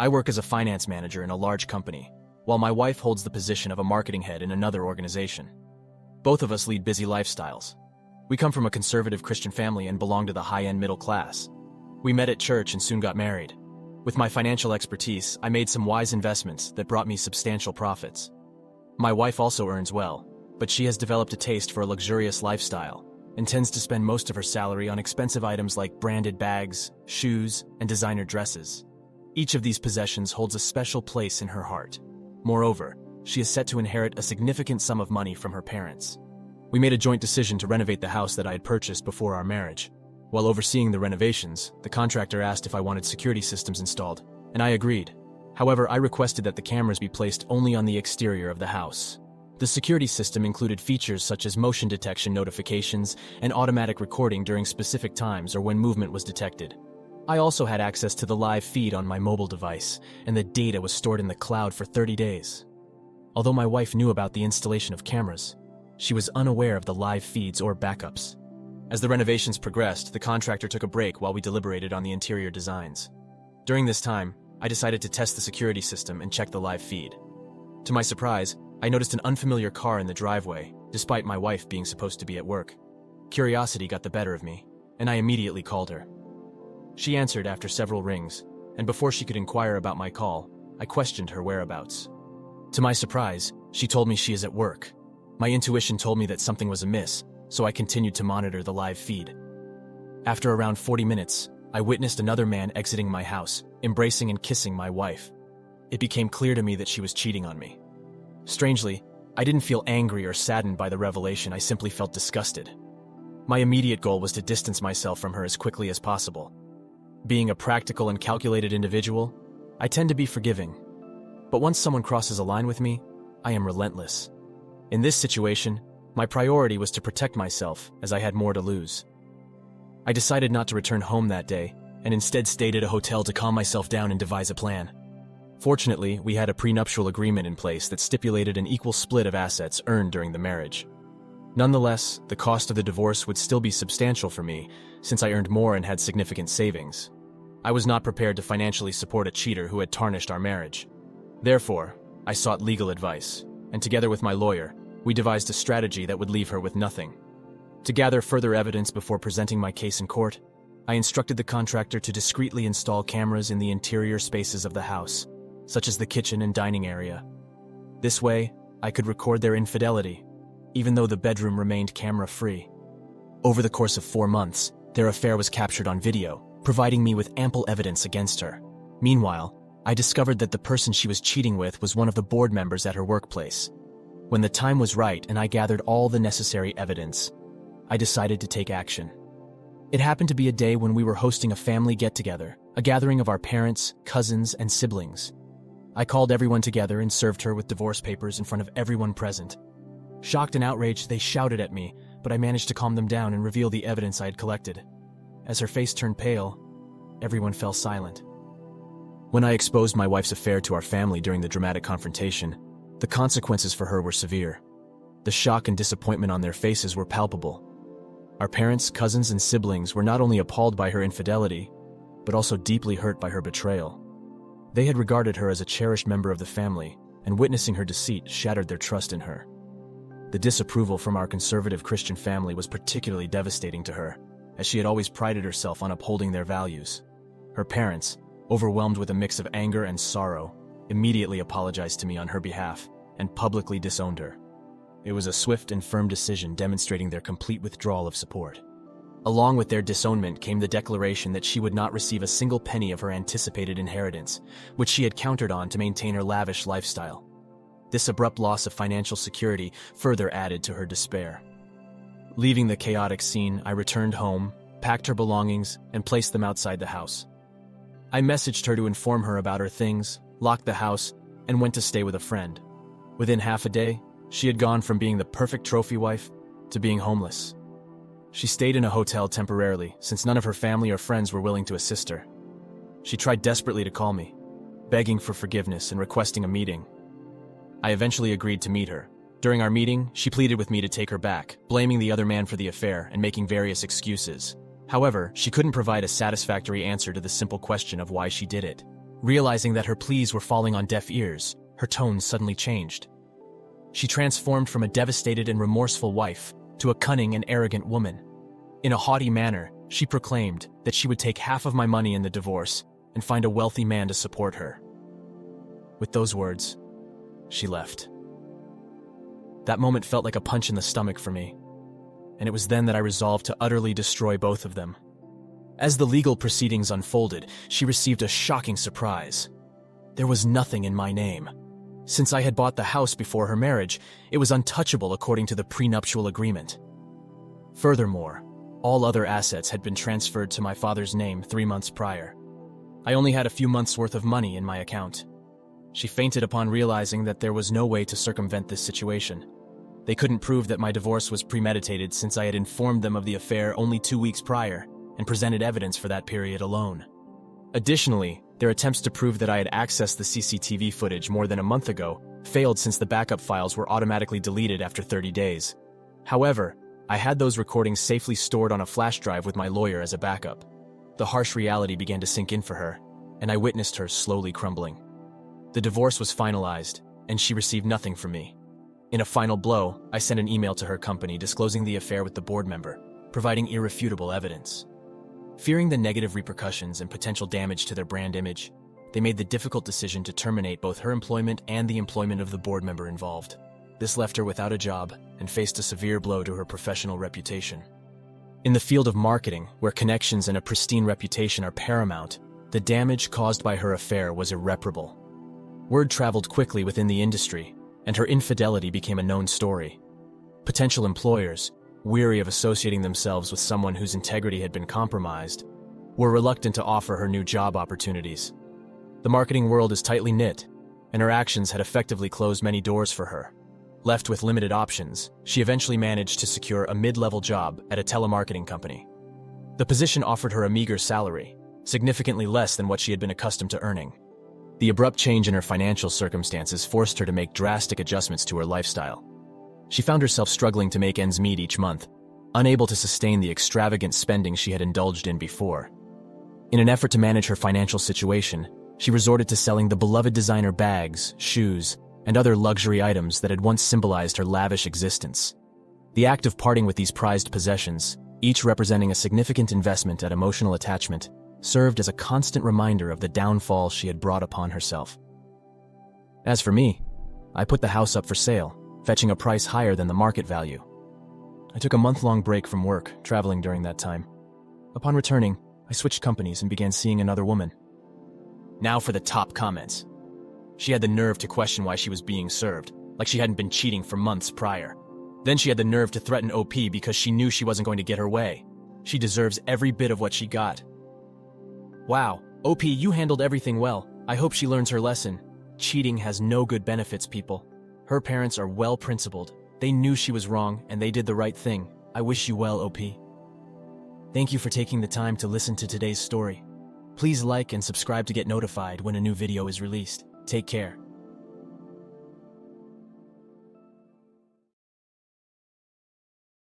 I work as a finance manager in a large company, while my wife holds the position of a marketing head in another organization. Both of us lead busy lifestyles. We come from a conservative Christian family and belong to the high-end middle class. We met at church and soon got married. With my financial expertise, I made some wise investments that brought me substantial profits. My wife also earns well, but she has developed a taste for a luxurious lifestyle and tends to spend most of her salary on expensive items like branded bags, shoes, and designer dresses. Each of these possessions holds a special place in her heart. Moreover, she is set to inherit a significant sum of money from her parents. We made a joint decision to renovate the house that I had purchased before our marriage. While overseeing the renovations, the contractor asked if I wanted security systems installed, and I agreed. However, I requested that the cameras be placed only on the exterior of the house. The security system included features such as motion detection notifications and automatic recording during specific times or when movement was detected. I also had access to the live feed on my mobile device, and the data was stored in the cloud for 30 days. Although my wife knew about the installation of cameras, she was unaware of the live feeds or backups. As the renovations progressed, the contractor took a break while we deliberated on the interior designs. During this time, I decided to test the security system and check the live feed. To my surprise, I noticed an unfamiliar car in the driveway, despite my wife being supposed to be at work. Curiosity got the better of me, and I immediately called her. She answered after several rings, and before she could inquire about my call, I questioned her whereabouts. To my surprise, she told me she is at work. My intuition told me that something was amiss, so I continued to monitor the live feed. After around 40 minutes, I witnessed another man exiting my house, embracing and kissing my wife. It became clear to me that she was cheating on me. Strangely, I didn't feel angry or saddened by the revelation. I simply felt disgusted. My immediate goal was to distance myself from her as quickly as possible. Being a practical and calculated individual, I tend to be forgiving. But once someone crosses a line with me, I am relentless. In this situation, my priority was to protect myself, as I had more to lose. I decided not to return home that day, and instead stayed at a hotel to calm myself down and devise a plan. Fortunately, we had a prenuptial agreement in place that stipulated an equal split of assets earned during the marriage. Nonetheless, the cost of the divorce would still be substantial for me, since I earned more and had significant savings. I was not prepared to financially support a cheater who had tarnished our marriage. Therefore, I sought legal advice, and together with my lawyer, we devised a strategy that would leave her with nothing. To gather further evidence before presenting my case in court, I instructed the contractor to discreetly install cameras in the interior spaces of the house, such as the kitchen and dining area. This way, I could record their infidelity, even though the bedroom remained camera-free. Over the course of 4 months, their affair was captured on video, providing me with ample evidence against her. Meanwhile, I discovered that the person she was cheating with was one of the board members at her workplace. When the time was right and I gathered all the necessary evidence, I decided to take action. It happened to be a day when we were hosting a family get-together, a gathering of our parents, cousins, and siblings. I called everyone together and served her with divorce papers in front of everyone present. Shocked and outraged, they shouted at me, but I managed to calm them down and reveal the evidence I had collected. As her face turned pale, everyone fell silent. When I exposed my wife's affair to our family during the dramatic confrontation, the consequences for her were severe. The shock and disappointment on their faces were palpable. Our parents, cousins, and siblings were not only appalled by her infidelity, but also deeply hurt by her betrayal. They had regarded her as a cherished member of the family, and witnessing her deceit shattered their trust in her. The disapproval from our conservative Christian family was particularly devastating to her, as she had always prided herself on upholding their values. Her parents, overwhelmed with a mix of anger and sorrow, immediately apologized to me on her behalf and publicly disowned her. It was a swift and firm decision demonstrating their complete withdrawal of support. Along with their disownment came the declaration that she would not receive a single penny of her anticipated inheritance, which she had counted on to maintain her lavish lifestyle. This abrupt loss of financial security further added to her despair. Leaving the chaotic scene, I returned home, packed her belongings, and placed them outside the house. I messaged her to inform her about her things, locked the house, and went to stay with a friend. Within half a day, she had gone from being the perfect trophy wife to being homeless. She stayed in a hotel temporarily, since none of her family or friends were willing to assist her. She tried desperately to call me, begging for forgiveness and requesting a meeting. I eventually agreed to meet her. During our meeting, she pleaded with me to take her back, blaming the other man for the affair and making various excuses. However, she couldn't provide a satisfactory answer to the simple question of why she did it. Realizing that her pleas were falling on deaf ears, her tone suddenly changed. She transformed from a devastated and remorseful wife to a cunning and arrogant woman. In a haughty manner, she proclaimed that she would take half of my money in the divorce and find a wealthy man to support her. With those words, she left. That moment felt like a punch in the stomach for me, and it was then that I resolved to utterly destroy both of them. As the legal proceedings unfolded, she received a shocking surprise. There was nothing in my name. Since I had bought the house before her marriage, it was untouchable according to the prenuptial agreement. Furthermore, all other assets had been transferred to my father's name 3 months prior. I only had a few months' worth of money in my account. She fainted upon realizing that there was no way to circumvent this situation. They couldn't prove that my divorce was premeditated since I had informed them of the affair only 2 weeks prior and presented evidence for that period alone. Additionally, their attempts to prove that I had accessed the CCTV footage more than a month ago failed since the backup files were automatically deleted after 30 days. However, I had those recordings safely stored on a flash drive with my lawyer as a backup. The harsh reality began to sink in for her, and I witnessed her slowly crumbling. The divorce was finalized, and she received nothing from me. In a final blow, I sent an email to her company disclosing the affair with the board member, providing irrefutable evidence. Fearing the negative repercussions and potential damage to their brand image, they made the difficult decision to terminate both her employment and the employment of the board member involved. This left her without a job and faced a severe blow to her professional reputation. In the field of marketing, where connections and a pristine reputation are paramount, the damage caused by her affair was irreparable. Word traveled quickly within the industry, and her infidelity became a known story. Potential employers, weary of associating themselves with someone whose integrity had been compromised, were reluctant to offer her new job opportunities. The marketing world is tightly knit, and her actions had effectively closed many doors for her. Left with limited options, she eventually managed to secure a mid-level job at a telemarketing company. The position offered her a meager salary, significantly less than what she had been accustomed to earning. The abrupt change in her financial circumstances forced her to make drastic adjustments to her lifestyle. She found herself struggling to make ends meet each month, unable to sustain the extravagant spending she had indulged in before. In an effort to manage her financial situation, she resorted to selling the beloved designer bags, shoes, and other luxury items that had once symbolized her lavish existence. The act of parting with these prized possessions, each representing a significant investment at emotional attachment, served as a constant reminder of the downfall she had brought upon herself. As for me, I put the house up for sale, fetching a price higher than the market value. I took a month-long break from work, traveling during that time. Upon returning, I switched companies and began seeing another woman. Now for the top comments. She had the nerve to question why she was being served, like she hadn't been cheating for months prior. Then she had the nerve to threaten OP because she knew she wasn't going to get her way. She deserves every bit of what she got. Wow, OP, you handled everything well. I hope she learns her lesson. Cheating has no good benefits, people. Her parents are well-principled. They knew she was wrong, and they did the right thing. I wish you well, OP. Thank you for taking the time to listen to today's story. Please like and subscribe to get notified when a new video is released. Take care.